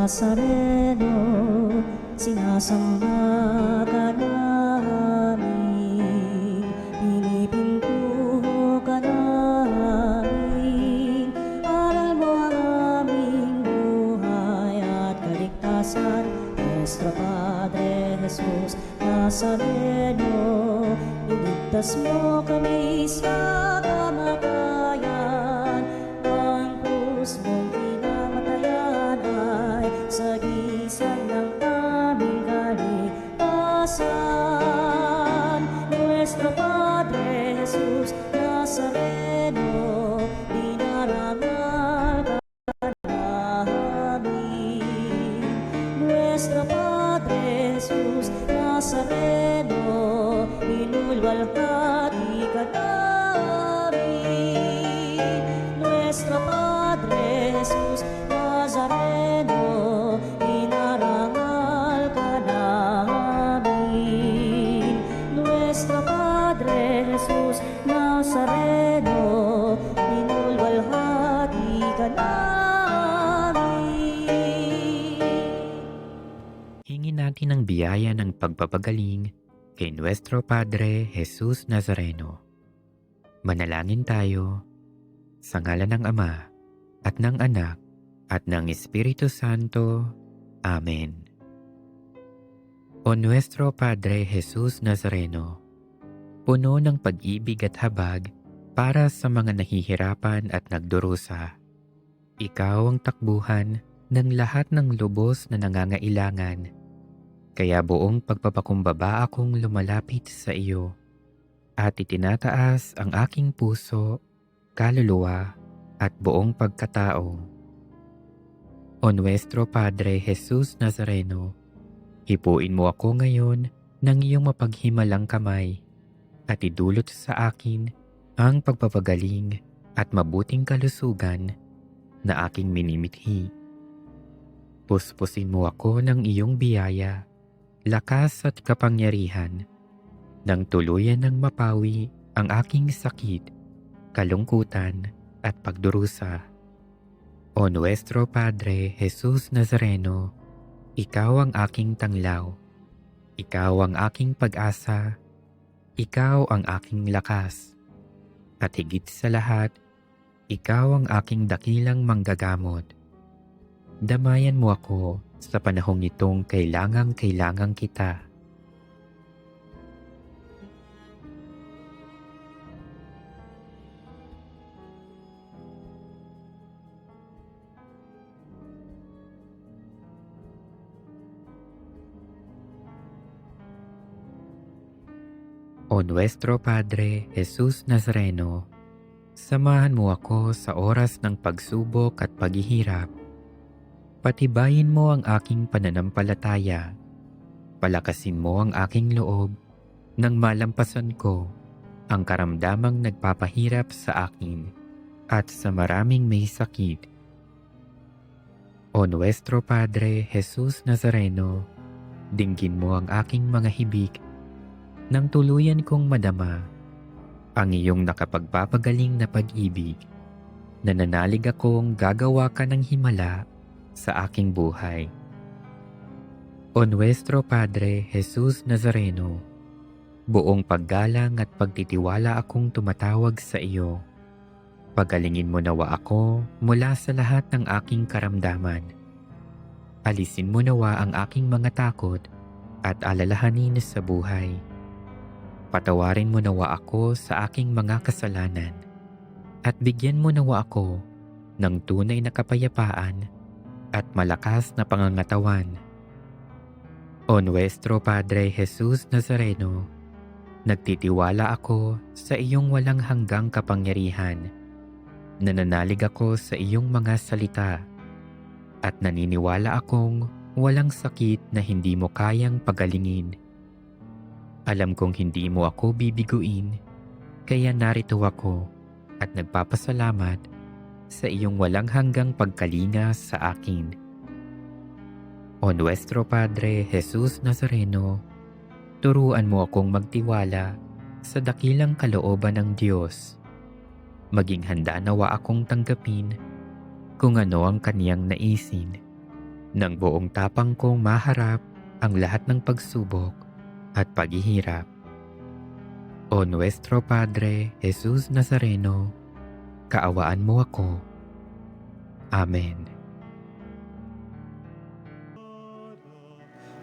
Nazareno, sinasamba ka namin, pinipintuho ka namin. Aral mo ang aming buhay at kaligtasan, Nuestro Padre Jesus Nazareno, iligtas mo kami sa kamatayan. Ang krus mong pinamatayan ay sagisag ng aming kaligtasan. Nuestro Padre Jesus Nazareno, dinarangal ka namin. Nuestro Padre Jesus Nazareno, inulwalhati ka namin. Nuestro Padre Jesus Nazareno, inarangal ka namin. Nuestro Padre Jesus Nazareno, inulwalhati ka namin. Hingin natin ang biyaya ng pagpapagaling kay Nuestro Padre Jesus Nazareno. Manalangin tayo sa ngalan ng Ama at ng Anak at ng Espiritu Santo. Amen. O Nuestro Padre Jesus Nazareno, puno ng pag-ibig at habag para sa mga nahihirapan at nagdurusa. Ikaw ang takbuhan ng lahat ng lubos na nangangailangan. Kaya buong pagpapakumbaba akong lumalapit sa iyo at itinataas ang aking puso, kaluluwa at buong pagkatao. O Nuestro Padre Jesus Nazareno, hipuin mo ako ngayon ng iyong mapaghimalang kamay at idulot sa akin ang pagpapagaling at mabuting kalusugan na aking minimithi. Puspusin mo ako ng iyong biyaya, lakas at kapangyarihan, nang tuluyan ng mapawi ang aking sakit, kalungkutan at pagdurusa. O Nuestro Padre Jesus Nazareno, ikaw ang aking tanglaw, ikaw ang aking pag-asa, ikaw ang aking lakas, at higit sa lahat, ikaw ang aking dakilang manggagamot. Damayan mo ako sa panahong itong kailangang kita. O Nuestro Padre Jesus Nazareno, samahan mo ako sa oras ng pagsubok at paghihirap. Patibayin mo ang aking pananampalataya. Palakasin mo ang aking loob nang malampasan ko ang karamdamang nagpapahirap sa akin at sa maraming may sakit. O Nuestro Padre Jesus Nazareno, dinggin mo ang aking mga hibik nang tuluyan kong madama ang iyong nakapagpapagaling na pag-ibig. Nananalig akong gagawa ka ng himala sa aking buhay. O Nuestro Padre Jesus Nazareno, buong paggalang at pagtitiwala akong tumatawag sa iyo. Pagalingin mo nawa ako mula sa lahat ng aking karamdaman. Alisin mo nawa ang aking mga takot at alalahanin sa buhay. Patawarin mo nawa ako sa aking mga kasalanan at bigyan mo nawa ako ng tunay na kapayapaan at malakas na pangangatawan. O Nuestro Padre Jesus Nazareno, nagtitiwala ako sa iyong walang hanggang kapangyarihan. Nananalig ako sa iyong mga salita at naniniwala akong walang sakit na hindi mo kayang pagalingin. Alam kong hindi mo ako bibiguin, kaya narito ako at nagpapasalamat sa iyong walang hanggang pagkalinga sa akin. O Nuestro Padre Jesus Nazareno, turuan mo akong magtiwala sa dakilang kalooban ng Diyos. Maging handa nawa akong tanggapin kung ano ang kaniyang naisin. Nang buong tapang kong maharap ang lahat ng pagsubok at paghihirap. O Nuestro Padre Jesus Nazareno, kaawaan mo ako. Amen.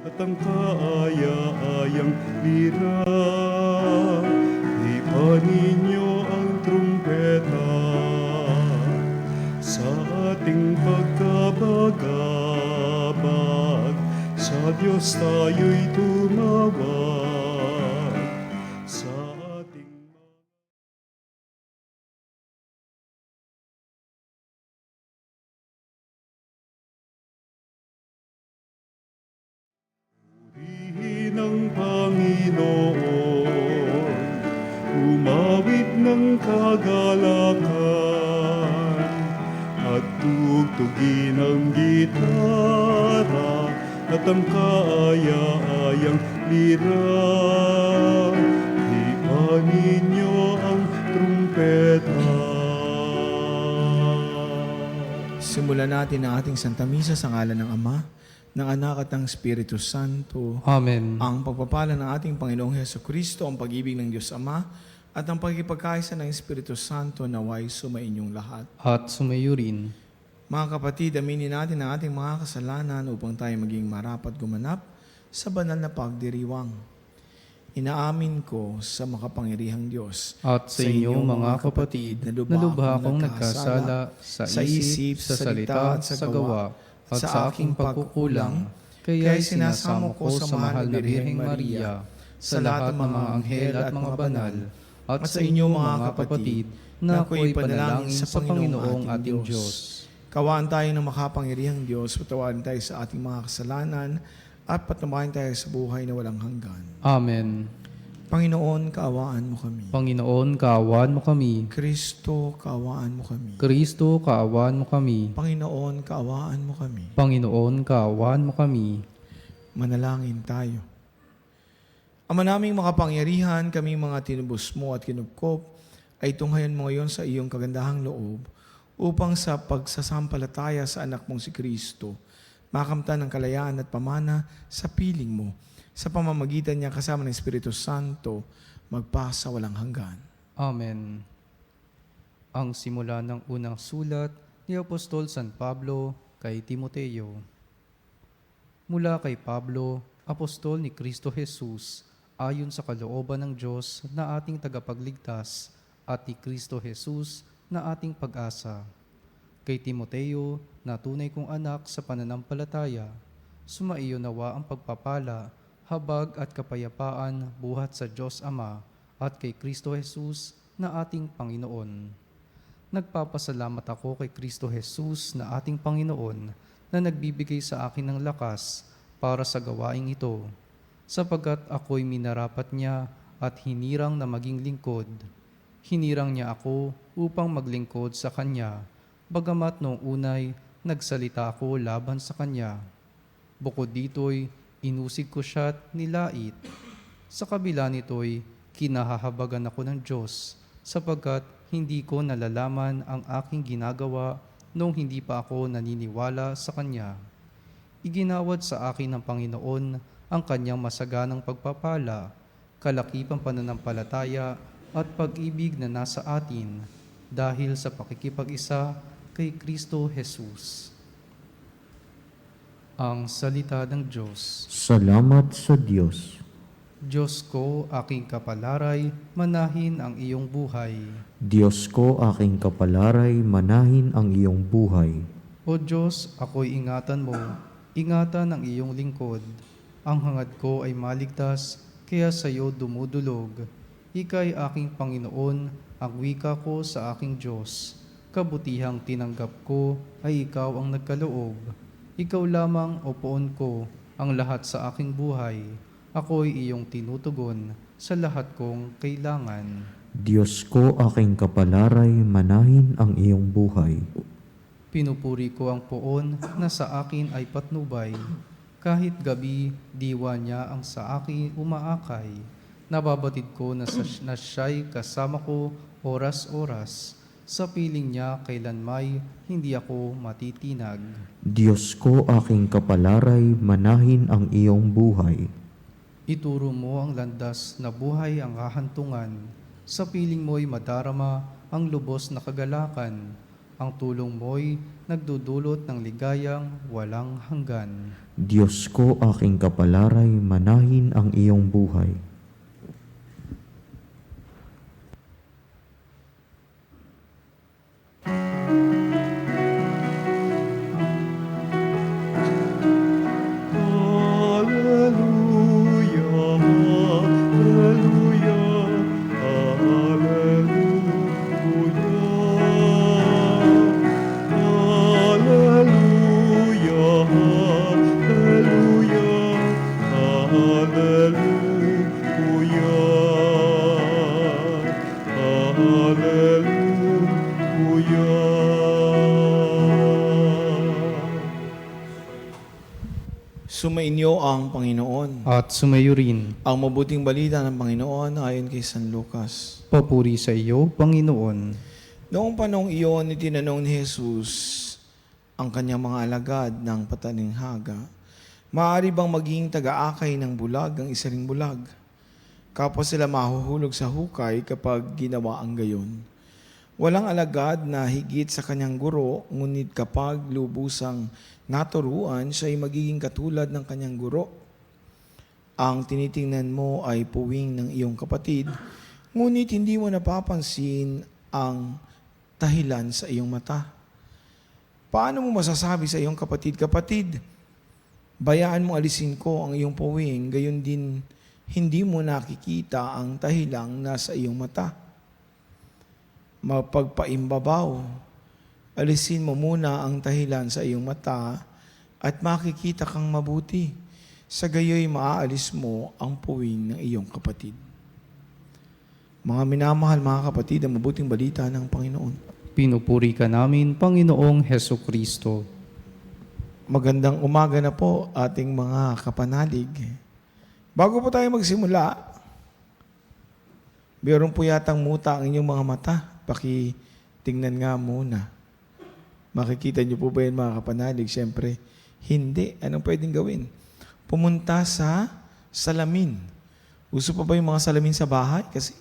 At ang kaaya-ayang lira, ipaninyo ang trumpeta sa ating pagkabagabag. Sa Diyos tayo'y tumawag. Sa ating purihin ang Panginoon, umawit ng kagalakan, at tugtugin ang gitara at ang kaaya-ayang lira. Ipanin niyo ang trumpeta. Simulan natin ang ating Santa Misa sa ngalan ng Ama, ng Anak at ng Espiritu Santo. Amen. Ang pagpapala ng ating Panginoong Hesukristo, ang pag-ibig ng Diyos Ama, at ang pagkipagkaisa ng Espiritu Santo naway sumainyong lahat. At sumayo rin. Mga kapatid, aminin natin ang ating mga kasalanan upang tayo maging marapat gumanap sa banal na pagdiriwang. Inaamin ko sa makapangyarihang Diyos At sa inyong mga kapatid, na lubha akong nagkasala sa isip, sa salita at sa gawa, at sa aking pagkukulang. Kaya sinasamo ko sa mahal na Birheng Maria, sa lahat ng mga anghel at mga banal, at sa inyong mga kapatid, na ako'y panalangin sa Panginoong ating Diyos. Kawaan tayo ng makapangyarihang Diyos, patawarin tayo sa ating mga kasalanan, at patumayan tayo sa buhay na walang hanggan. Amen. Panginoon, kaawaan mo kami. Panginoon, kaawaan mo kami. Kristo, kaawaan mo kami. Kristo, kaawaan mo kami. Panginoon, kaawaan mo kami. Panginoon, kaawaan mo kami. Manalangin tayo. Ama naming makapangyarihan, kami mga tinubos mo at kinupkop, ay tunghayan mo ngayon sa iyong kagandahang loob, upang sa pagsasampalataya sa anak mong si Kristo, makamtan ng kalayaan at pamana sa piling mo, sa pamamagitan niya kasama ng Espiritu Santo, magpasa walang hanggan. Amen. Ang simula ng unang sulat ni Apostol San Pablo kay Timoteo. Mula kay Pablo, Apostol ni Kristo Jesus, ayon sa kalooban ng Diyos na ating tagapagligtas, at ni Kristo Jesus na ating pag-asa. Kay Timoteo, na tunay kong anak sa pananampalataya, sumaiyo nawa ang pagpapala, habag at kapayapaan buhat sa Diyos Ama at kay Kristo Jesus na ating Panginoon. Nagpapasalamat ako kay Kristo Jesus na ating Panginoon na nagbibigay sa akin ng lakas para sa gawaing ito, sapagkat ako'y minarapat niya at hinirang na maging lingkod. Hinirang niya ako upang maglingkod sa Kanya, bagamat noong unay nagsalita ako laban sa Kanya. Bukod dito'y inusig ko siya at nilait. Sa kabila nito'y kinahahabagan ako ng Diyos, sapagkat hindi ko nalalaman ang aking ginagawa noong hindi pa ako naniniwala sa Kanya. Iginawad sa akin ng Panginoon ang Kanyang masaganang pagpapala, kalakipang pananampalataya at pag-ibig na nasa atin dahil sa pakikipag-isa kay Kristo Jesus. Ang salita ng Diyos. Salamat sa Diyos. Diyos ko, aking kapalaray, manahin ang iyong buhay. Diyos ko, aking kapalaray, manahin ang iyong buhay. O Diyos, ako'y ingatan mo, ingatan ang iyong lingkod. Ang hangad ko ay maligtas, kaya sa iyo dumudulog. Ika'y aking Panginoon, ang wika ko sa aking Diyos. Kabutihang tinanggap ko ay ikaw ang nagkaloob. Ikaw lamang, o poon ko, ang lahat sa aking buhay. Ako'y iyong tinutugon sa lahat kong kailangan. Diyos ko, aking kapalaray, manahin ang iyong buhay. Pinupuri ko ang poon na sa akin ay patnubay. Kahit gabi, diwa niya ang sa akin umaakay. Nababatid ko na siya'y kasama ko oras-oras. Sa piling niya kailanmay hindi ako matitinag. Diyos ko aking kapalaray, manahin ang iyong buhay. Ituro mo ang landas na buhay ang kahantungan. Sa piling mo'y madarama ang lubos na kagalakan. Ang tulong mo'y nagdudulot ng ligayang walang hanggan. Diyos ko aking kapalaray, manahin ang iyong buhay. Hallelujah, hallelujah, hallelujah. Hallelujah, hallelujah. Sumainyo ang Panginoon. At sumayo rin. Ang mabuting balita ng Panginoon ayon kay San Lucas. Papuri sa iyo, Panginoon. Noong panahong iyon, itinanong ni Jesus ang kanyang mga alagad ng pataninghaga, maaari bang maging taga-akay ng bulag ang isa ring bulag? Kapwa sila mahuhulog sa hukay kapag ginawa ang gayon. Walang alagad na higit sa kanyang guro, ngunit kapag lubusang naturuan, siya ay magiging katulad ng kanyang guro. Ang tinitingnan mo ay puwing ng iyong kapatid, ngunit hindi mo napapansin ang dahilan sa iyong mata. Paano mo masasabi sa iyong kapatid, "Kapatid, bayaan mo alisin ko ang iyong puwing," gayon din hindi mo nakikita ang dahilang nasa iyong mata? Mapagpaimbabaw, alisin mo muna ang dahilan sa iyong mata at makikita kang mabuti. Sa gayoy maaalis mo ang puwing ng iyong kapatid. Mga minamahal mga kapatid, ang mabuting balita ng Panginoon. Pinupuri ka namin, Panginoong Hesukristo. Magandang umaga na po ating mga kapanalig. Bago po tayo magsimula, meron po yatang muta ang inyong mga mata. Pakitingnan nga muna. Makikita niyo po ba yun mga kapanalig? Siyempre, hindi. Anong pwedeng gawin? Pumunta sa salamin. Uso pa ba yung mga salamin sa bahay? Kasi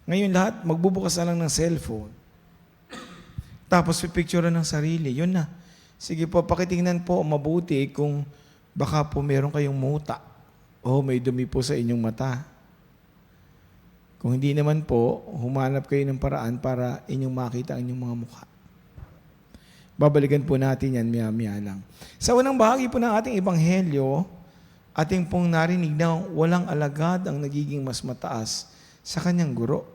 ngayon lahat, magbubukas na lang ng cellphone. Tapos pipicturean ng sarili. Yun na. Sige po, pakitingnan po mabuti kung baka po meron kayong muta o may dumi po sa inyong mata. Kung hindi naman po, humanap kayo ng paraan para inyong makita ang inyong mga mukha. Babalikan po natin yan maya-maya lang. Sa unang bahagi po ng ating ebanghelyo, ating pong narinig na walang alagad ang nagiging mas mataas sa kanyang guro.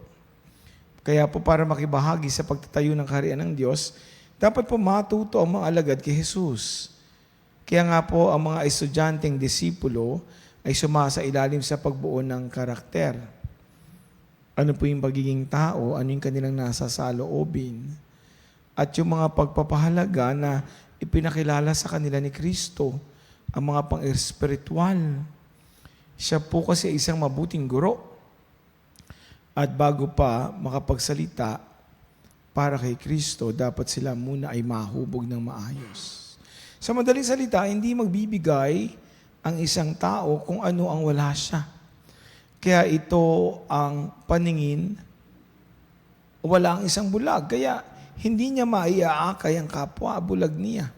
Kaya po para makibahagi sa pagtatayo ng kaharian ng Diyos, dapat po matuto ang mga alagad kay Jesus. Kaya nga po ang mga estudyanteng disipulo ay sumasa ilalim sa pagbuo ng karakter. Ano po yung pagiging tao, ano yung kanilang nasa saloobin. At yung mga pagpapahalaga na ipinakilala sa kanila ni Kristo, ang mga pang-espiritual. Siya po kasi isang mabuting guro. At bago pa makapagsalita para kay Kristo, dapat sila muna ay mahubog ng maayos. Sa madaling salita, hindi magbibigay ang isang tao kung ano ang wala siya. Kaya ito ang paningin, wala ang isang bulag. Kaya hindi niya maiaakay ang kapwa bulag niya.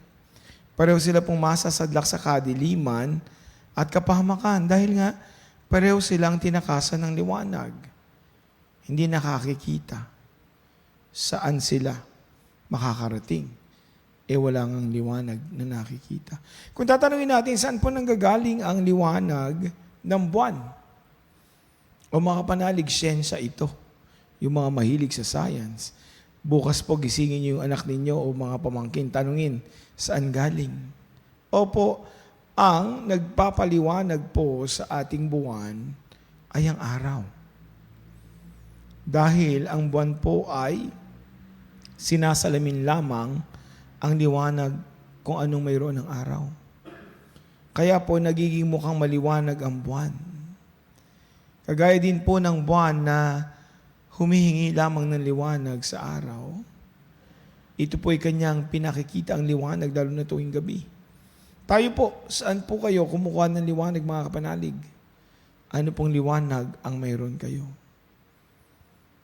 Pareho sila pong masasadlak sa kadiliman at kapahamakan dahil nga pareho silang tinakasan ng liwanag. Hindi nakakikita saan sila makakarating. Wala ngang liwanag na nakikita. Kung tatanungin natin, saan po nanggagaling ang liwanag ng buwan? O mga panalig, siyensya ito. Yung mga mahilig sa science. Bukas po gisingin niyo yung anak ninyo o mga pamangkin, tanungin, saan galing? Opo, ang nagpapaliwanag po sa ating buwan ay ang araw. Dahil ang buwan po ay sinasalamin lamang ang liwanag kung anong mayroon ng araw. Kaya po nagiging mukhang maliwanag ang buwan. Kagaya din po ng buwan na humihingi lamang ng liwanag sa araw, Ito po ay kanyang pinakikita ang liwanag lalo na tuwing gabi. Tayo po, saan po kayo kumukuha ng liwanag mga kapanalig? Ano pong liwanag ang mayroon kayo?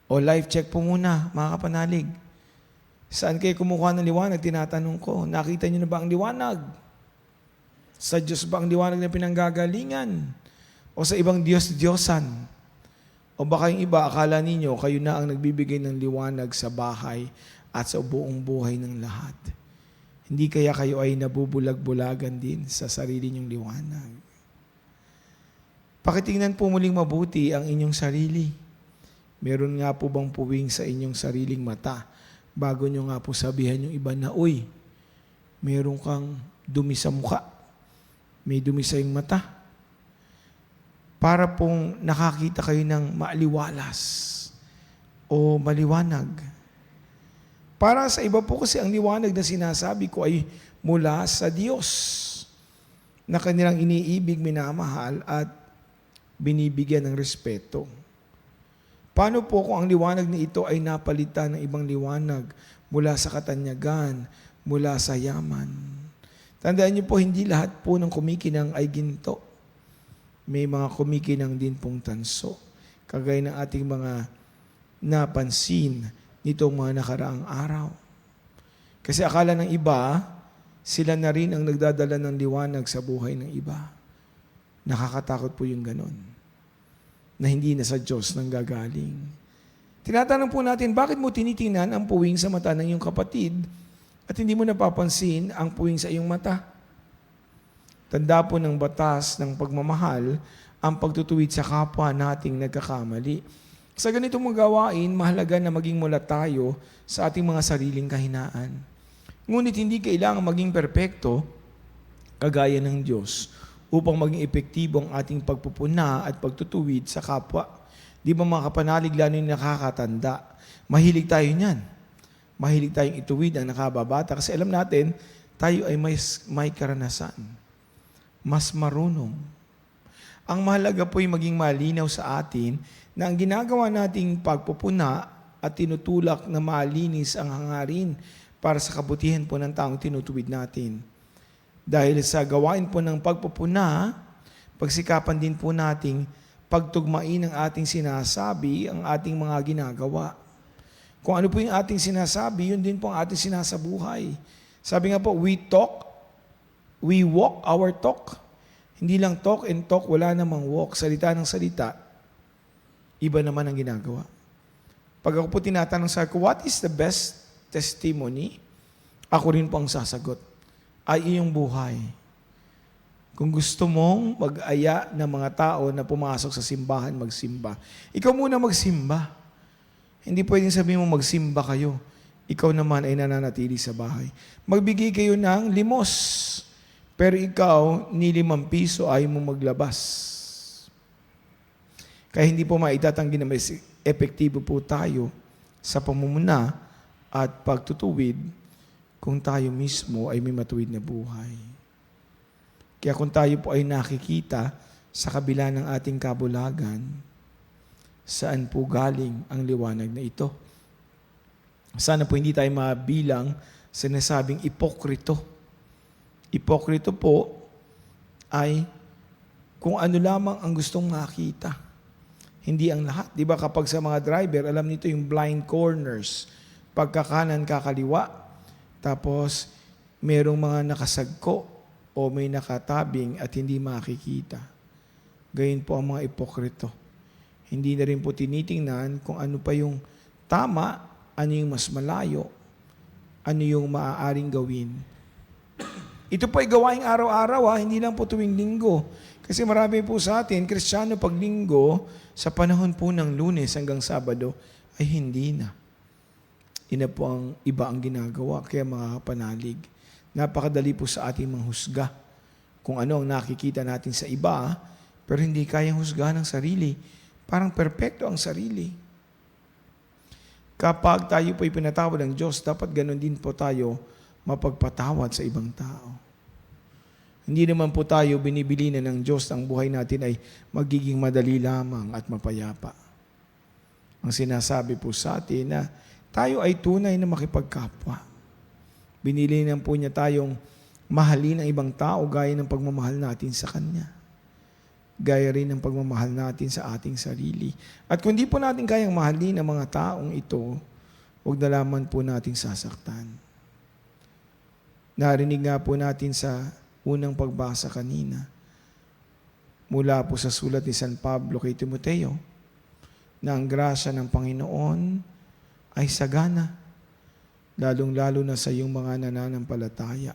O life check po muna mga kapanalig. Saan kayo kumukuha ng liwanag? Tinatanong ko, nakita niyo na ba ang liwanag? Sa Diyos ba ang liwanag na pinanggagalingan? O sa ibang Diyos-Diyosan? O baka yung iba, akala ninyo, kayo na ang nagbibigay ng liwanag sa bahay at sa buong buhay ng lahat. Hindi kaya kayo ay nabubulag-bulagan din sa sarili niyong liwanag? Pakitingnan po muling mabuti ang inyong sarili. Meron nga po bang puwing sa inyong sariling mata bago nyo nga po sabihan yung iba na, uy, meron kang dumi sa mukha. May dumi sa iyong mata. Para pong nakakita kayo ng maaliwalas o maliwanag. Para sa iba po kasi ang liwanag na sinasabi ko ay mula sa Diyos na kanilang iniibig, minamahal at binibigyan ng respeto. Paano po kung ang liwanag na ito ay napalitan ng ibang liwanag mula sa katanyagan, mula sa yaman? Tandaan niyo po, hindi lahat po ng kumikinang ay ginto. May mga kumikinang din pong tanso. Kagaya ng ating mga napansin nitong mga nakaraang araw. Kasi akala ng iba, sila na rin ang nagdadala ng liwanag sa buhay ng iba. Nakakatakot po yung ganon. Na hindi na sa Diyos nang gagaling. Tinatanong po natin, bakit mo tinitingnan ang puwing sa mata ng iyong kapatid at hindi mo napapansin ang puwing sa iyong mata? Tanda po ng batas ng pagmamahal ang pagtutuwid sa kapwa nating nagkakamali. Sa ganitong mga gawain, mahalaga na maging mula tayo sa ating mga sariling kahinaan. Ngunit hindi kailangan maging perpekto kagaya ng Diyos upang maging epektibo ang ating pagpupuna at pagtutuwid sa kapwa. Di ba mga kapanalig, lalo yung nakakatanda, mahilig tayo niyan. Mahilig tayong ituwid ang nakababata kasi alam natin, tayo ay may karanasan. Mas marunong. Ang mahalaga po ay maging malinaw sa atin na ang ginagawa nating pagpupuna at tinutulak na malinis ang hangarin para sa kabutihan po ng taong tinutuwid natin. Dahil sa gawain po ng pagpupuna, pagsikapan din po nating pagtugmain ang ating sinasabi, ang ating mga ginagawa. Kung ano po yung ating sinasabi, yun din po ang ating sinasabuhay. Sabi nga po, we walk our talk. Hindi lang talk and talk, wala namang walk. Salita ng salita, iba naman ang ginagawa. Pag ako po tinatanong sa ako, what is the best testimony? Ako rin po ang sasagot. Ay iyong buhay. Kung gusto mong mag-aya ng mga tao na pumasok sa simbahan, magsimba. Ikaw muna magsimba. Hindi pwedeng sabihin mo magsimba kayo. Ikaw naman ay nananatili sa bahay. Magbigay kayo ng limos. Pero ikaw, ni 5 piso ay mo maglabas. Kaya hindi po maitatanggi na mas epektibo po tayo sa pamumuna at pagtutuwid kung tayo mismo ay may matuwid na buhay. Kaya kung tayo po ay nakikita sa kabila ng ating kabulagan, saan po galing ang liwanag na ito? Sana po hindi tayo mabilang sa nasabing ipokrito. Ipokrito po ay kung ano lamang ang gustong makita. Hindi ang lahat. Di ba kapag sa mga driver, alam nito yung blind corners. Pagkakanan, kakaliwa. Tapos, merong mga nakasagko o may nakatabing at hindi makikita. Gayon po ang mga ipokrito. Hindi na rin po tinitingnan kung ano pa yung tama, ano yung mas malayo, ano yung maaaring gawin. Ito po ay gawaing araw-araw, hindi lang po tuwing linggo. Kasi marami po sa atin, Kristiyano pag linggo, sa panahon po ng Lunes hanggang Sabado, ay hindi na. Ina po ang iba ang ginagawa, kaya mga kapanalig. Napakadali po sa ating manghusga kung ano ang nakikita natin sa iba, pero hindi kayang husgahan ng sarili. Parang perpekto ang sarili. Kapag tayo po ay pinatawad ng Diyos, dapat ganun din po tayo mapagpatawad sa ibang tao. Hindi naman po tayo binibili na ng Diyos ang buhay natin ay magiging madali lamang at mapayapa. Ang sinasabi po sa atin na tayo ay tunay na makipagkapwa. Binili na po niya tayong mahalin ang ibang tao gaya ng pagmamahal natin sa Kanya. Gaya rin ng pagmamahal natin sa ating sarili. At kung di po natin kayang mahalin ang mga taong ito, huwag na lamang po nating sasaktan. Narinig nga po natin sa unang pagbasa kanina, mula po sa sulat ni San Pablo kay Timoteo, na ang grasya ng Panginoon ay sagana, lalong-lalo na sa iyong mga nananampalataya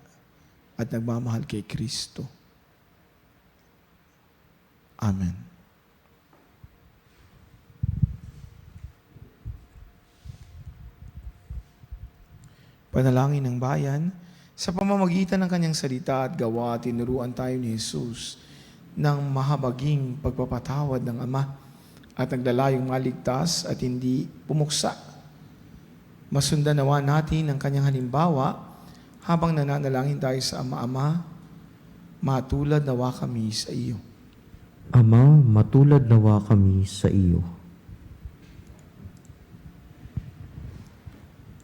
at nagmamahal kay Kristo. Amen. Panalangin ng bayan, sa pamamagitan ng kanyang salita at gawa, tinuruan tayo ni Jesus ng mahabaging pagpapatawad ng Ama at naglalayong maligtas at hindi pumuksa. Masundan nawa natin ang kanyang halimbawa habang nananalangin tayo sa Ama, matulad nawa kami sa iyo. Ama, matulad nawa kami sa iyo.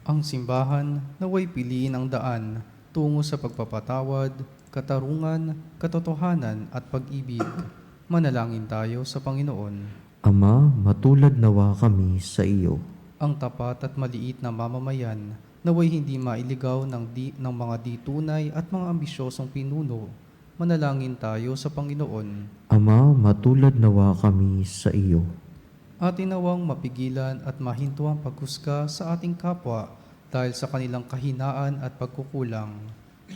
Ang simbahan naway piliin ang daan tungo sa pagpapatawad, katarungan, katotohanan at pag-ibig. Manalangin tayo sa Panginoon. Ama, matulad nawa kami sa iyo. Ang tapat at maliit na mamamayan naway hindi mailigaw ng mga di-tunay at mga ambisyosong pinuno. Manalangin tayo sa Panginoon. Ama, matulad nawa kami sa iyo. Atin nawang mapigilan at mahinto ang paghusga sa ating kapwa dahil sa kanilang kahinaan at pagkukulang.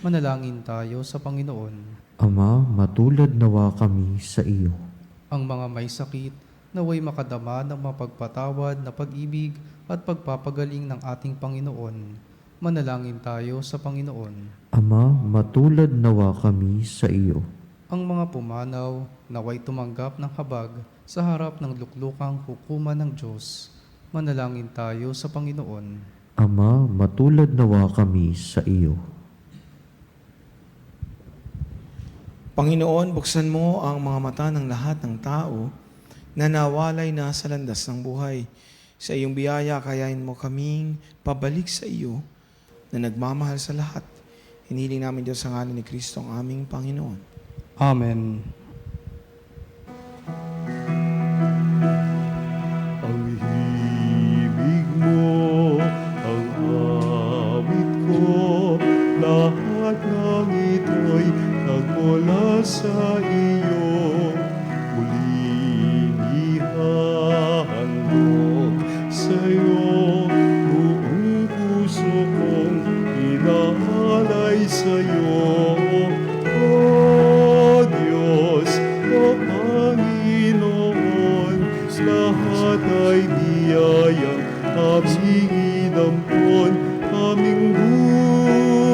Manalangin tayo sa Panginoon. Ama, matulad nawa kami sa iyo. Ang mga may sakit naway makadama ng mapagpatawad na pag-ibig at pagpapagaling ng ating Panginoon. Manalangin tayo sa Panginoon. Ama, matulad nawa kami sa iyo. Ang mga pumanaw naway tumanggap ng habag sa harap ng luklukang hukuman ng Diyos. Manalangin tayo sa Panginoon. Ama, matulad nawa kami sa iyo. Panginoon, buksan mo ang mga mata ng lahat ng tao na nawalay na sa landas ng buhay. Sa iyong biyaya, kayain mo kaming pabalik sa iyo na nagmamahal sa lahat. Hiniling namin Diyos sa ngalan ni Kristo ang aming Panginoon. Amen. Ang himig mo, ang awit ko, lahat ng ito'y nagmula sa iyo. Muling ihahandog sa iyo, buong puso kong inaalay sa iyo. O Diyos, o Panginoon, lahat ay biyayang aming inampon, aming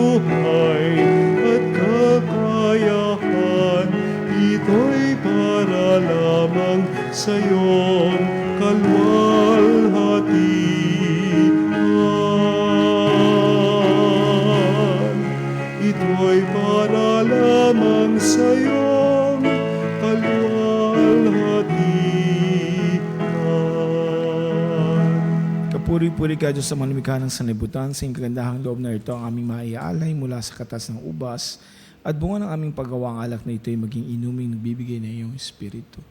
buhay at kakayahan. Ito'y para lamang sa iyong kalwalhatian. Ito'y para lamang sa iyong kalwalhatian. Kapuri-puri ka Diyos sa manumikha ng sanlibutan, sa iyong kagandahang loob na ito ang aming maiaalay mula sa katas ng ubas at bunga ng aming paggawang alak na ito'y maging inuming nagbibigay na iyong Espiritu.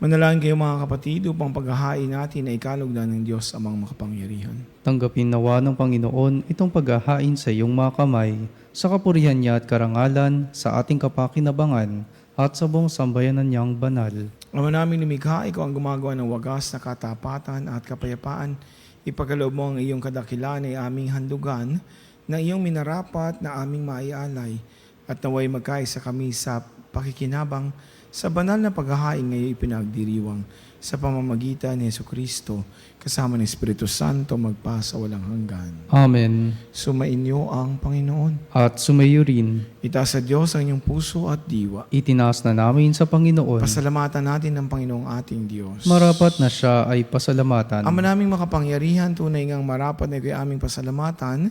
Manalangin kayo mga kapatid upang paghahain natin ay kalugdan ng Diyos amang makapangyarihan. Tanggapin nawa ng Panginoon itong paghahain sa iyong mga kamay, sa kapurihan niya at karangalan, sa ating kapakinabangan, at sa buong sambayanan niyang banal. Ama namin lumikha, ikaw ang gumagawa ng wagas na katapatan at kapayapaan. Ipagkaloob mo ang iyong kadakilaan ay aming handugan, na iyong minarapat na aming maialay, at naway magkaisa kami sa pakikinabang sa banal na paghahain ngayon ipinagdiriwang sa pamamagitan ni Jesucristo, kasama ng Espiritu Santo magpasa walang hanggan. Amen. Sumainyo ang Panginoon. At sumayo rin, Itaas sa Diyos ang inyong puso at diwa. itinaas na namin sa Panginoon. Pasalamatan natin ng Panginoong ating Diyos. Marapat na siya ay pasalamatan. Ama naming makapangyarihan, tunay ngang marapat na ikaw aming pasalamatan.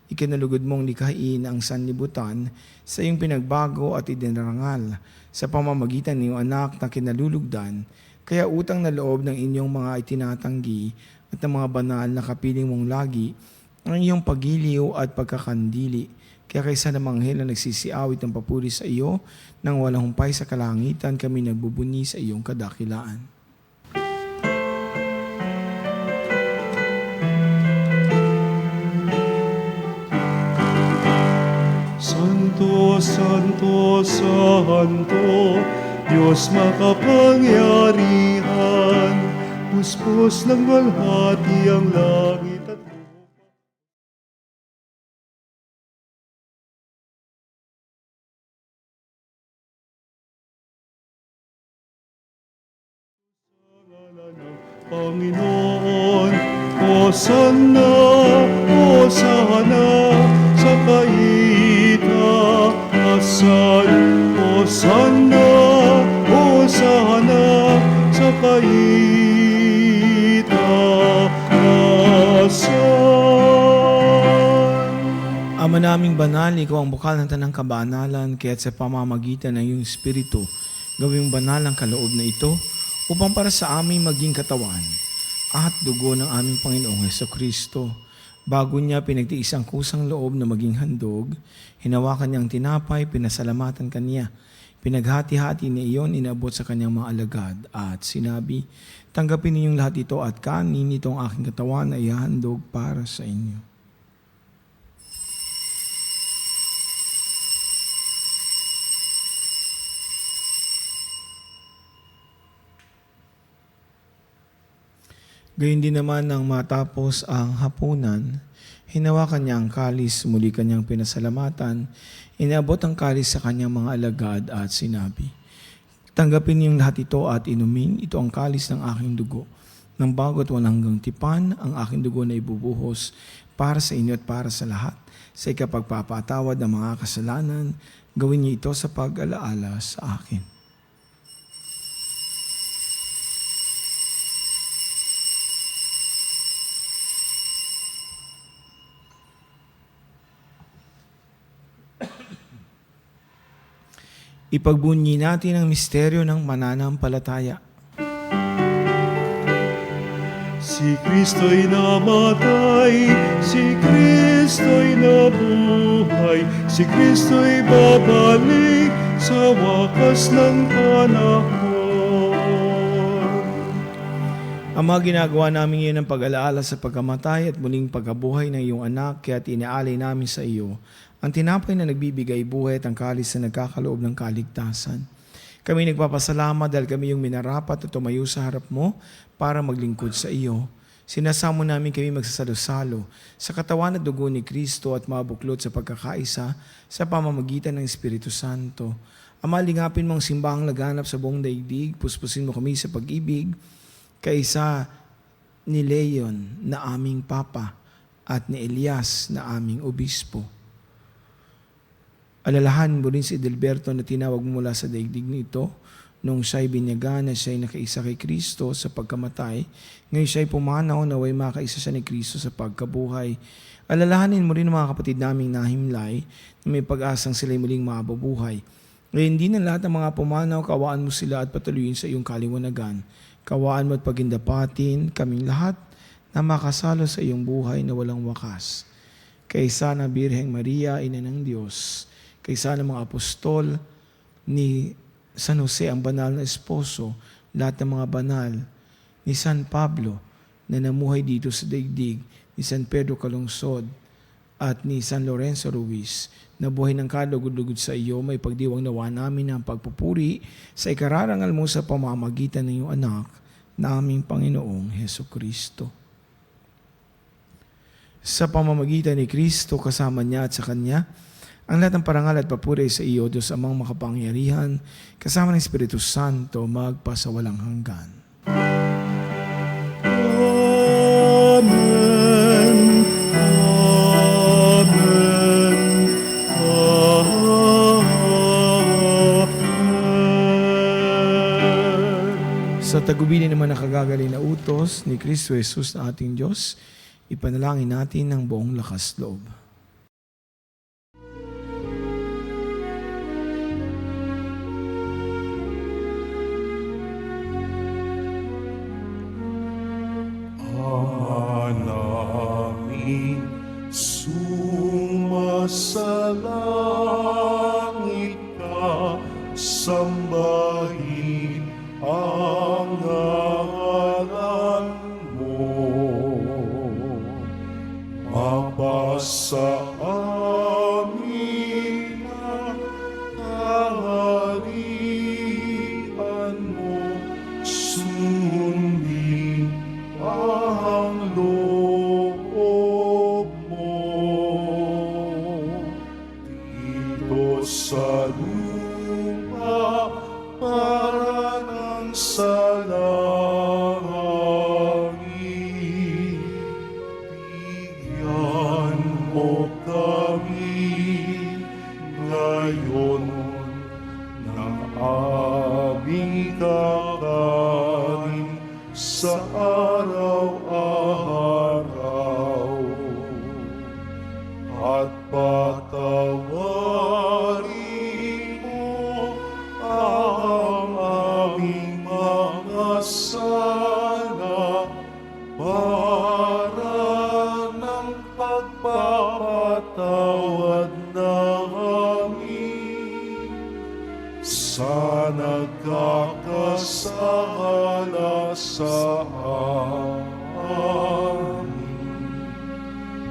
Ikinalugod mong likhain ang sanlibutan sa iyong pinagbago at idinarangal sa pamamagitan ng iyong anak na kinalulugdan, kaya utang na loob ng inyong mga itinatanggi at ng mga banal na kapiling mong lagi ang iyong pagiliw at pagkakandili. Kaya kaysa namang anghel na nagsisiawit ng papuri sa iyo, nang walang humpay sa kalangitan, kami nagbubuni sa iyong kadakilaan. Santo, Santo, Santo, Diyos makapangyarihan, puspos ng walhati ang langit at lupa. Panginoon, Hosanna, Hosanna, sa kaitaasan. Hosanna, Hosanna, sa kaitaasan. Ama naming banal, ikaw ang bukal ng tanang kabanalan, kaya't sa pamamagitan ng iyong Espiritu, gawing banal ang kaloob na ito, upang para sa aming maging katawan at dugo ng aming Panginoong Hesukristo. Bago niya pinagtiis ang kusang loob na maging handog, hinawakan niyang tinapay, pinasalamatan kaniya. Pinaghati-hati niya iyon, inabot sa kanyang mga alagad at sinabi, tanggapin ninyong lahat ito at kanin itong aking katawan ay handog para sa inyo. Gayun din naman nang matapos ang hapunan, hinawakan niya ang kalis, muli kanyang pinasalamatan, inabot ang kalis sa kanyang mga alagad at sinabi, tanggapin niyong lahat ito at inumin, ito ang kalis ng aking dugo, ng bago at walang hanggang tipan, ang aking dugo na ibubuhos para sa inyo at para sa lahat, sa ikapagpapatawad ng mga kasalanan, gawin niyo ito sa pag-alaala sa akin. Ipagbunyi natin ang misteryo ng mananampalataya. Si Kristo'y namatay, si Kristo'y nabuhay, si Kristo'y babalik sa wakas ng panahon. Ama, ginagawa namin ngayon ang pag-alaala sa pagkamatay at muling pagkabuhay ng iyong anak, kaya inaalay namin sa iyo ang tinapay na nagbibigay buhay at ang kalis na nagkakaloob ng kaligtasan. Kami nagpapasalamat dahil kami yung minarapat at tumayo sa harap mo para maglingkod sa iyo. Sinasamo namin kami magsasalo-salo sa katawan at dugo ni Kristo at mabuklod sa pagkakaisa sa pamamagitan ng Espiritu Santo. Ama, lingapin mo ang simbahang laganap sa buong daigdig, puspusin mo kami sa pag-ibig, kaisa ni Leon na aming Papa at ni Elias na aming Obispo. Alalahan mo rin si Edelberto na tinawag mo mula sa daigdig nito nung siya'y binyagan na siya'y nakaisa kay Kristo sa pagkamatay. Ngayon siya'y pumanaw na way makaisa siya ni Kristo sa pagkabuhay. Alalahanin mo rin mga kapatid naming nahimlay na may pag-asang sila'y muling mabubuhay. Ngayon din ang lahat ng mga pumanaw, kawaan mo sila at patuloyin sa iyong kaliwanagan. Kawaan mo at pagindapatin kaming lahat na makasalo sa iyong buhay na walang wakas. Kaysa na Birheng Maria, Ina ng Diyos, kaysa ng mga apostol ni San Jose, ang banal na esposo, lahat ng mga banal, ni San Pablo na namuhay dito sa daigdig, ni San Pedro Calungsod, at ni San Lorenzo Ruiz, na buhay ng kalugod-lugod sa iyo, may pagdiwang nawa namin ang pagpupuri sa ikararangal mo sa pamamagitan ng iyong anak, na aming Panginoong Hesukristo. Sa pamamagitan ni Kristo, kasama niya at sa Kanya, ang lahat ng parangal at papuri sa iyo, Diyos Amang makapangyarihan, kasama ng Espiritu Santo, magpasawalang hanggan. Amen. Amen. Amen. Sa tagubilin naman na kagagaling na utos ni Kristo Jesus na ating Diyos, ipanalangin natin ng buong lakas loob. sambahin ang ngalan mo. Mapasa amin ang kaharian mo, sundin ang loob mo. Dito sa lupa para ng sa langit, bigyan mo kami ngayon ng aming kakanin sa araw-araw, at patawarin mo ang aming mga sala para ng pagpapatawad namin sa nagkakasala sa amin.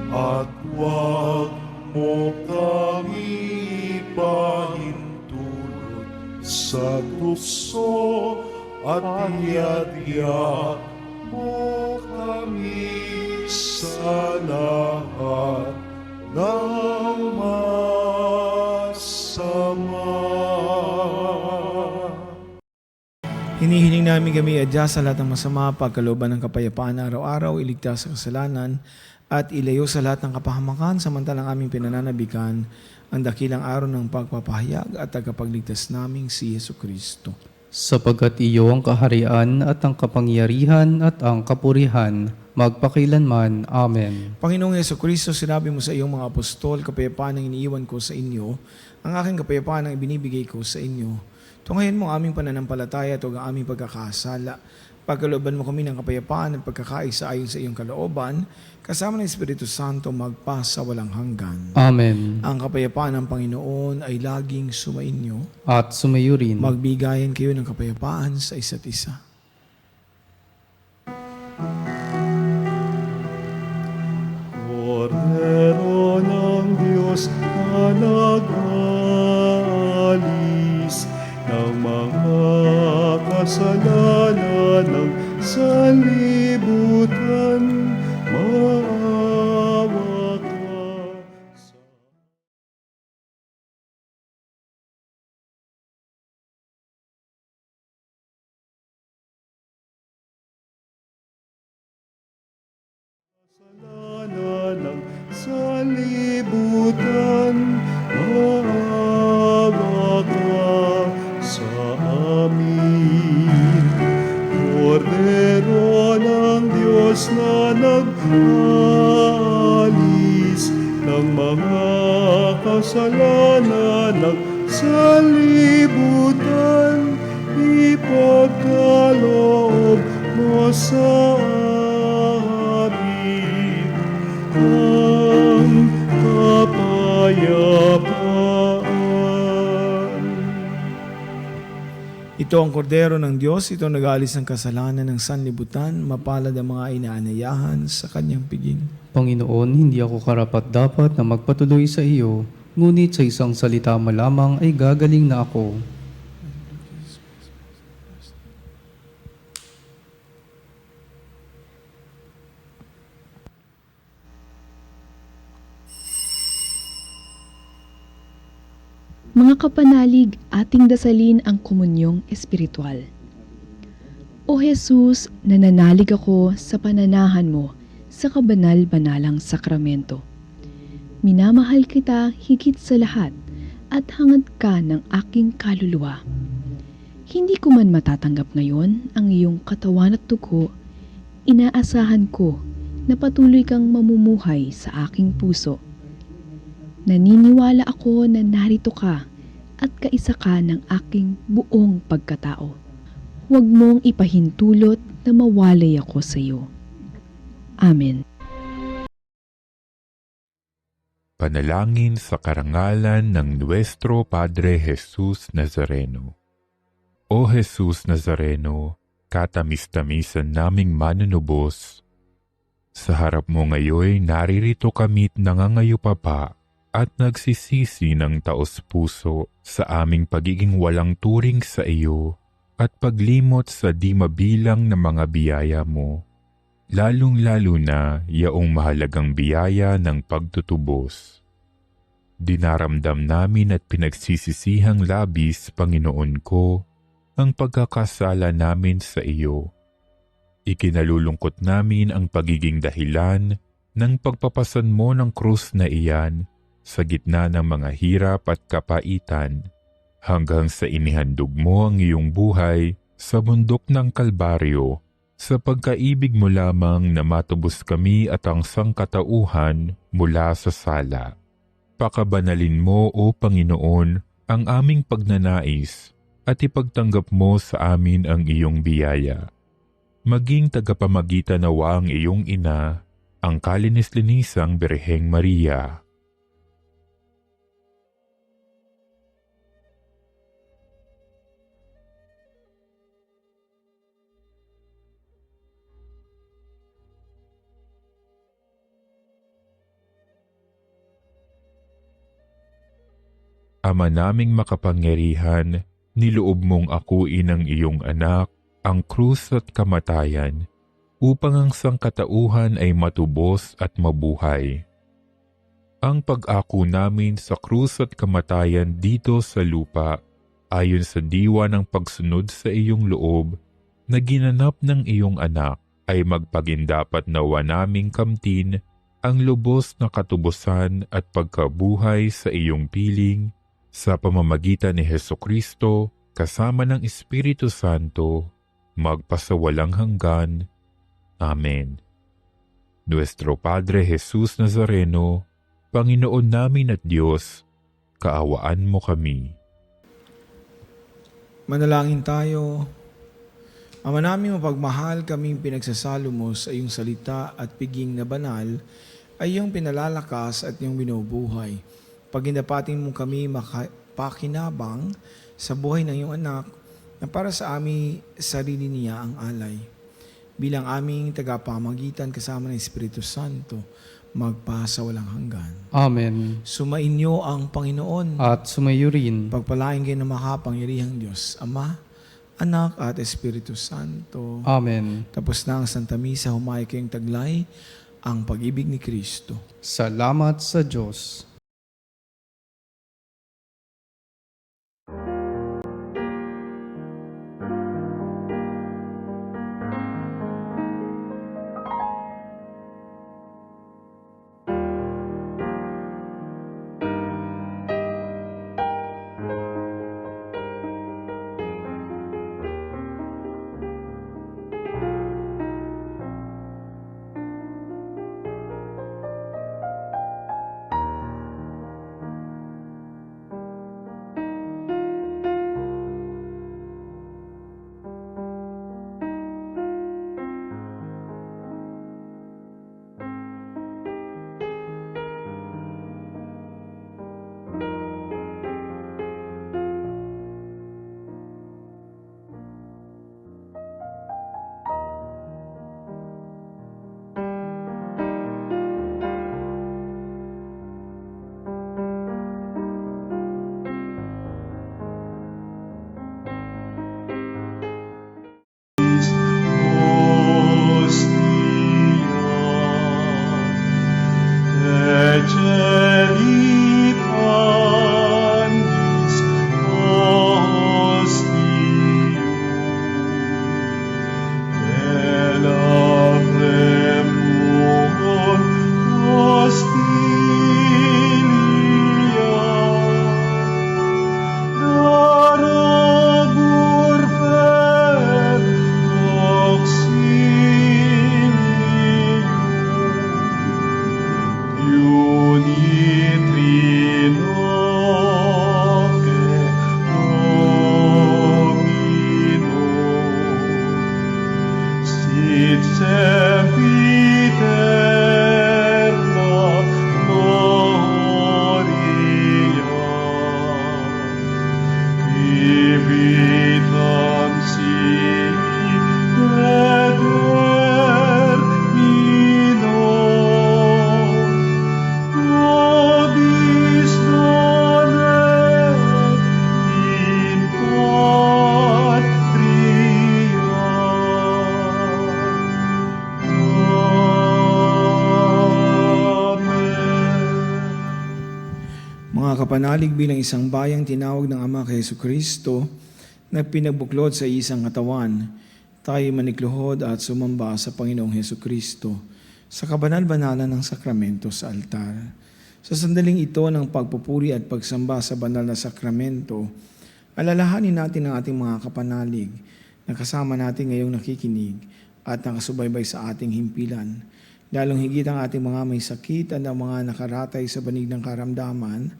At huwag mo kami pahintulot sa tukso, at iadya mo kami sa lahat ng masama. Hinihiling namin kami adya sa lahat ng masama, pagkalooban ng kapayapaan araw-araw, iligtas sa kasalanan, at ilayo sa lahat ng kapahamakan, samantalang aming pinananabikan ang dakilang araw ng pagpapahayag at tagapagligtas naming si Yesu Kristo. Sapagkat iyo ang kaharian at ang kapangyarihan at ang kapurihan, magpakilanman. Amen. Panginoong Yesu Kristo, sinabi mo sa iyong mga apostol, kapayapaan ang iniiwan ko sa inyo, ang aking kapayapaan ang ibinibigay ko sa inyo. Tunghayan mo ang aming pananampalataya at huwag ang aming pagkakasala. Pagkalooban mo kami ng kapayapaan at pagkakaisa ayon sa iyong kalooban, kasama ng Espiritu Santo magpa sa walang hanggan. Amen. Ang kapayapaan ng Panginoon ay laging sumainyo. At sumayo rin. Magbigayan kayo ng kapayapaan sa isa't isa. Kordero ng Diyos na nag-alis ng mga kasalanan ng sanlibutan, maawa ka sa kasalanan ng sanlibutan, maawa ka sa amin. Kordero ng Diyos na nag-alis ng mga kasalanan ng sanlibutan, ipagkaloob mo sa amin ang kapayapaan. Ito ang kordero ng Diyos, ito ang nag-aalis ng kasalanan ng sanlibutan, mapalad ang mga inaanayahan sa kanyang piging. Panginoon, hindi ako karapat-dapat na magpatuloy sa iyo, ngunit sa isang salita mo lamang ay gagaling na ako. Mga kapanalig, ating dasalin ang komunyong espiritual. O Jesus, nananalig ako sa pananahan mo sa kabanal-banalang sakramento. Minamahal kita higit sa lahat at hangad ka ng aking kaluluwa. Hindi ko man matatanggap ngayon ang iyong katawan at dugo, inaasahan ko na patuloy kang mamumuhay sa aking puso. Naniniwala ako na narito ka at kaisa ka ng aking buong pagkatao. Huwag mong ipahintulot na mawalay ako sa iyo. Amen. Panalangin sa karangalan ng Nuestro Padre Jesus Nazareno. O Jesus Nazareno, katamis-tamisan naming manunubos, sa harap mo ngayon naririto kami't nangangayupapa at nagsisisi ng taos-puso sa aming pagiging walang turing sa iyo at paglimot sa di mabilang na mga biyaya mo, lalong-lalo na yaong mahalagang biyaya ng pagtutubos. Dinaramdam namin at pinagsisisihang labis, Panginoon ko, ang pagkakasala namin sa iyo. Ikinalulungkot namin ang pagiging dahilan ng pagpapasan mo ng krus na iyan sa gitna ng mga hirap at kapaitan, hanggang sa inihandog mo ang iyong buhay sa bundok ng Kalbaryo, sa pagkaibig mo lamang na matubos kami at ang sangkatauhan mula sa sala. Pakabanalin mo, O Panginoon, ang aming pagnanais at ipagtanggap mo sa amin ang iyong biyaya. Maging tagapamagitan nawa ang iyong ina, ang kalinis-linisang Birheng Maria. Ama naming makapangyarihan, niloob mong akuin ang iyong anak, ang krus at kamatayan, upang ang sangkatauhan ay matubos at mabuhay. Ang pag-ako namin sa krus at kamatayan dito sa lupa, ayon sa diwa ng pagsunod sa iyong loob, na ginanap ng iyong anak, ay magpagindapat nawa naming kamtin ang lubos na katubusan at pagkabuhay sa iyong piling, sa pamamagitan ni Hesukristo, kasama ng Espiritu Santo, magpasawalang hanggan. Amen. Nuestro Padre Jesus Nazareno, Panginoon namin at Diyos, kaawaan mo kami. Manalangin tayo. Ama namin mapagmahal, kaming pinagsasalo mo sa iyong salita at piging na banal ay iyong pinalalakas at iyong binubuhay. Pagindapatin mo kami makapakinabang sa buhay ng iyong anak na para sa aming sarili niya ang alay. Bilang aming tagapamagitan kasama ng Espiritu Santo, magpasawalang hanggan. Amen. Sumainyo ang Panginoon. At sumayo rin. Pagpalain kayo ng makapangyarihang Diyos, Ama, Anak at Espiritu Santo. Amen. Tapos na ang Santa Misa, humay kayong taglay ang pag-ibig ni Kristo. Salamat sa Diyos. makapanalig bilang isang bayang tinawag ng Ama kay Jesucristo na pinagbuklod sa isang katawan, tayo manikluhod at sumamba sa Panginoong Jesucristo sa kabanal-banalan ng sakramento sa altar. Sa sandaling ito ng pagpupuri at pagsamba sa banal na sakramento, alalahanin natin ang ating mga kapanalig na kasama natin ngayong nakikinig at nakasubaybay sa ating himpilan. Lalong higit ang ating mga may sakit at ang mga nakaratay sa banig ng karamdaman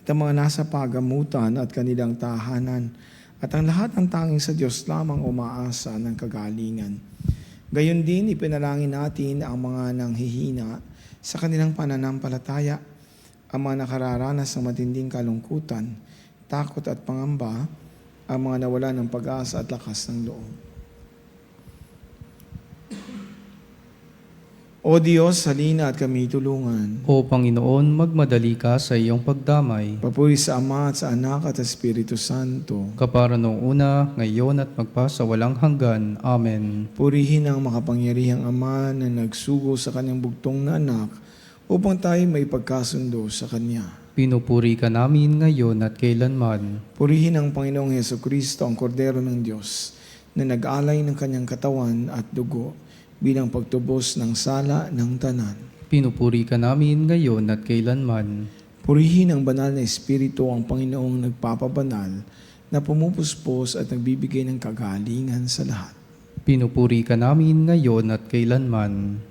at ang mga nasa pagamutan at kanilang tahanan at ang lahat ng tanging sa Diyos lamang umaasa ng kagalingan. Gayon din, ipinalangin natin ang mga nanghihina sa kanilang pananampalataya, ang mga nakararanas ng matinding kalungkutan, takot at pangamba, ang mga nawala ng pag-asa at lakas ng loob. O Diyos, halina at kami tulungan. O Panginoon, magmadali ka sa iyong pagdamay. Papuri sa Ama at sa Anak at sa Espiritu Santo. Kapara noong una, ngayon at magpasawalang hanggan. Amen. Purihin ang makapangyarihang Ama na nagsugo sa kanyang bugtong na anak upang tayo may pagkasundo sa Kanya. Pinupuri ka namin ngayon at kailanman. Purihin ang Panginoong Hesukristo, ang Kordero ng Diyos, na nag-alay ng kanyang katawan at dugo bilang pagtubos ng sala ng tanan. Pinupuri ka namin ngayon at kailanman. Purihin ang banal na Espiritu, ang Panginoong nagpapabanal, na pumupuspos at nagbibigay ng kagalingan sa lahat. Pinupuri ka namin ngayon at kailanman.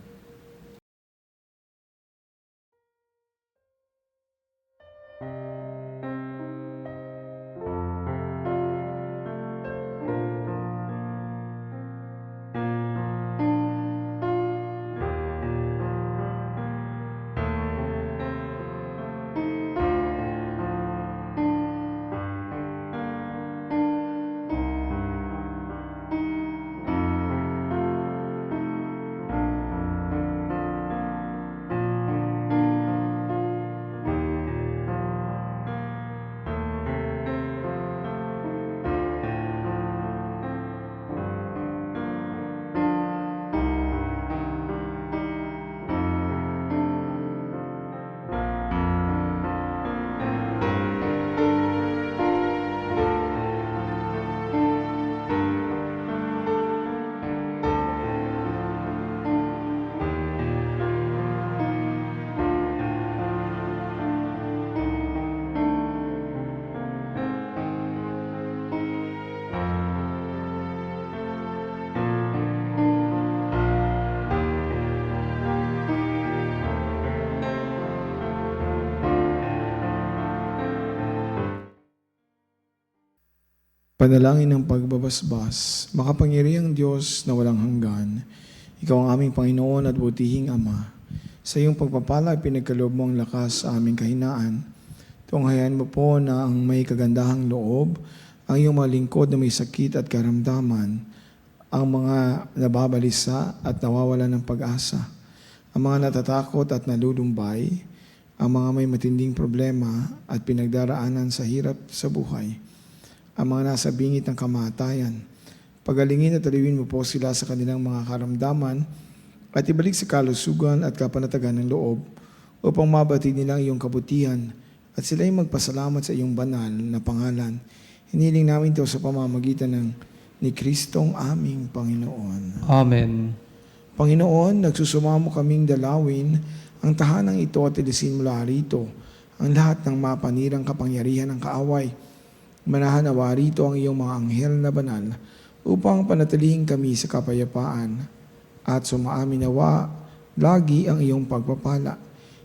Panalangin ng pagbabasbas, makapangyarihang Diyos na walang hanggan, Ikaw ang aming Panginoon at butihing Ama. Sa iyong pagpapala, pinagkaloob mo ang lakas sa aming kahinaan. Tunghayan mo po na ang may kagandahang loob, ang iyong mga lingkod na may sakit at karamdaman, ang mga nababalisa at nawawalan ng pag-asa, ang mga natatakot at nalulumbay, ang mga may matinding problema at pinagdaraanan sa hirap sa buhay, ang mga nasa bingit ng kamatayan. Pagalingin at aliwin mo po sila sa kanilang mga karamdaman at ibalik sa kalusugan at kapanatagan ng loob upang mabati nila ang iyong kabutihan at sila'y magpasalamat sa iyong banal na pangalan. Hiniling namin ito sa pamamagitan ng ni Kristong aming Panginoon. Amen. Panginoon, nagsusumamo kaming dalawin ang tahanang ito at ilisin mula rito ang lahat ng mapanirang kapangyarihan ng kaaway. Manahanawa rito ang iyong mga anghel na banal upang panatilihin kami sa kapayapaan at sumaamin nawa lagi ang iyong pagpapala.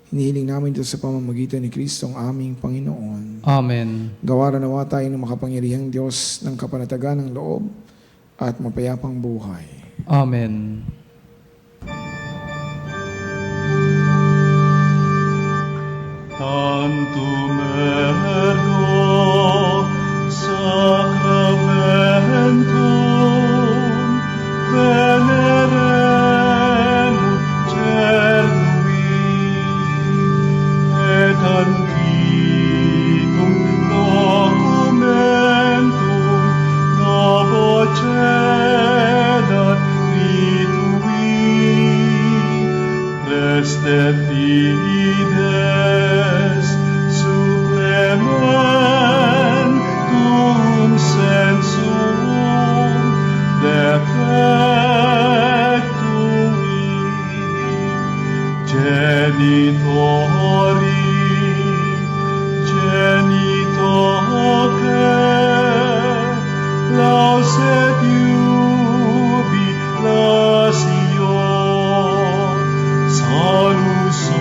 Hinihiling namin ito sa pamamagitan ni Kristong aming Panginoon. Amen. Gawaran nawa tayo ng makapangyarihang Diyos ng kapanatagan ng loob at mapayapang buhay. Amen. Tantum ergo sacramentum veneremur cernui et antiquum documentum novo cedat ritui restet fides supremo et jubilatio, salusonon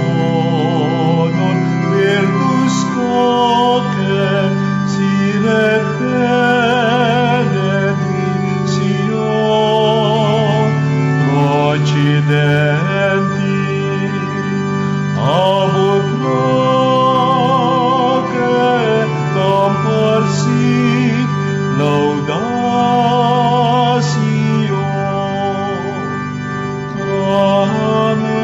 virtus coque, siret benedictio, procidenti, abut roque, comparsit, laudatio. Amen.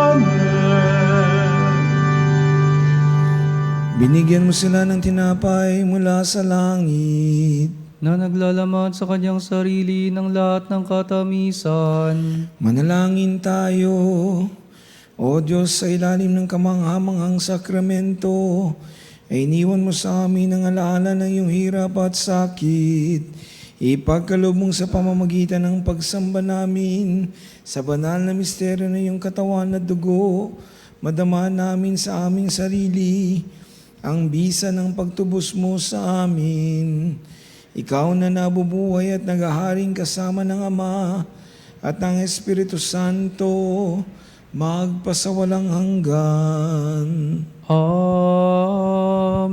Amen. Binigyan mo sila ng tinapay mula sa langit. Na naglalaman sa kanyang sarili ng lahat ng katamisan. Manalangin tayo. O Diyos, sa ilalim ng kamanghamanghang sakramento, ay iniwan mo sa amin ang alaala ng iyong hirap at sakit. Ipagkaloob mong sa pamamagitan ng pagsamba namin sa banal na misteryo ng iyong katawan at dugo, madama namin sa aming sarili ang bisa ng pagtubos mo sa amin. Ikaw na nabubuhay at naghaharing kasama ng Ama at ng Espiritu Santo, magpasawalang hanggan. Amen.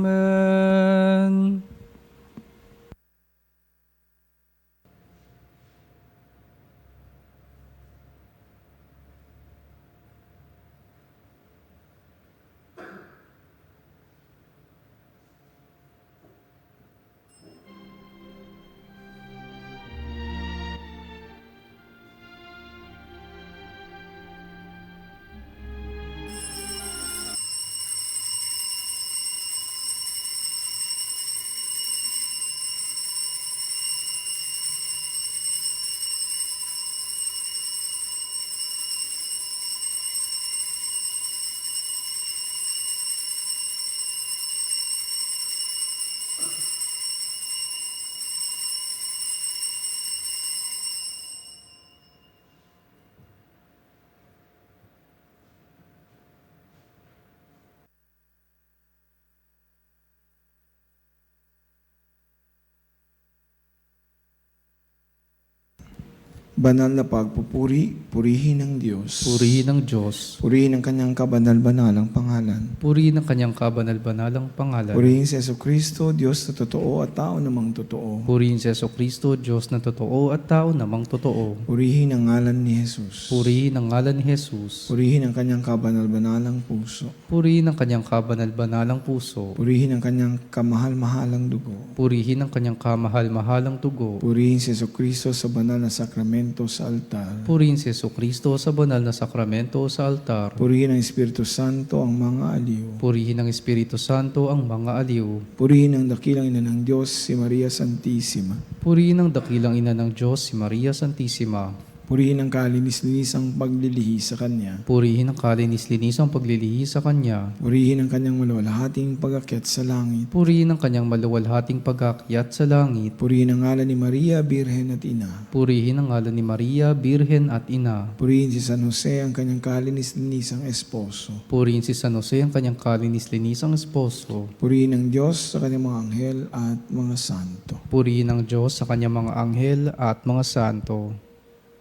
Banal na pagpupuri, purihin ng Diyos. Purihin ng Diyos. Purihin ang kanyang kabanal-banalang pangalan. Purihin ang kanyang kabanal-banalang pangalan. Purihin si Jesucristo, Diyos na totoo at tao namang totoo. Purihin si Jesucristo, Diyos na totoo at tao namang totoo. Purihin ang ngalan ni Jesus. Purihin ang ngalan ni Jesus. Purihin ang kanyang kabanal-banalang puso. Purihin ang kanyang kabanal-banalang puso. Purihin ang kanyang kamahal-mahalang dugo. Purihin ang kanyang kamahal-mahalang tugo. Purihin si Jesucristo sa banal na sakramento sa altar. Purihin si Jesucristo sa banal na sakramento sa altar. Purihin ang Espiritu Santo ang mga aliw. Purihin ng Espiritu Santo ang mga aliw. Purihin ang dakilang ina ng Diyos, si Maria Santissima. Purihin ang dakilang ina ng Diyos, si Maria Santissima. Purihin ang kalinis-linisang paglilihi sa Kanya. Purihin ang kalinis-linisang paglilihi sa Kanya. Purihin ang Kanyang maluwalhating pag-akyat sa langit. Purihin ang kanyang maluwalhating pag-aakyat sa langit. Purihin ang ngalan ni Maria, Birhen at Ina. Purihin ang ngalan ni Maria, Birhen at Ina. Purihin si San Jose, ang Kanyang kalinis-linisang esposo. Purihin si San Jose, ang kanyang kalinis-linisang esposo. Purihin ang Diyos sa Kanyang mga anghel at mga santo. Purihin ang Diyos sa kanyang mga anghel at mga santo.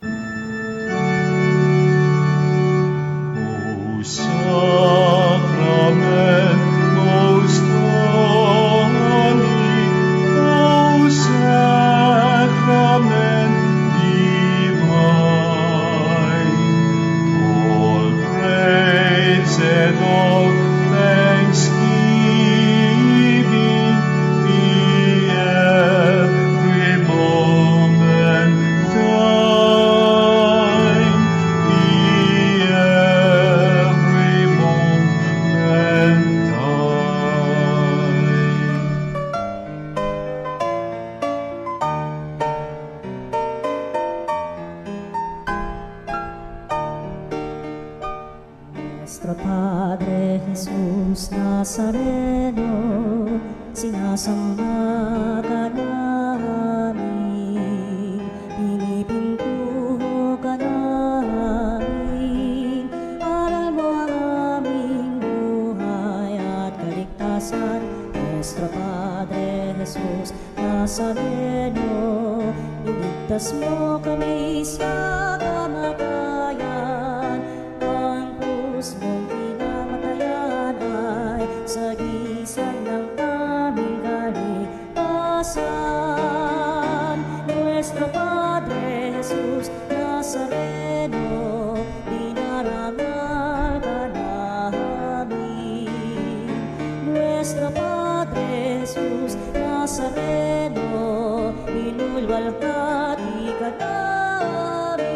O sacrament most holy, O sacrament divine, all praise and all thanksgiving be every moment thine, be every moment thine. Nuestro Padre Jesus Nazareno, sinasamba ka namin, pinipintuho ka namin, aral mo ang aming buhay at kaligtasan, Nuestro Padre Jesus Nazareno, iligtas mo kami sa kamatayan. Ang krus mong pinamatayan ay sagisag ng aming kaligtasan. Nuestro Padre Jesus Nazareno, dinarangal ka namin. Nuestro Padre Jesus Nazareno, inulwalhati ka namin.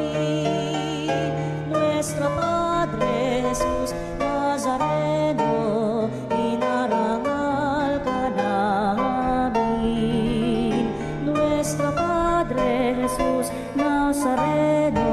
Nuestro Padre Jesus Nazareno, inarangal ka namin. Nuestro Padre Jesus Nazareno,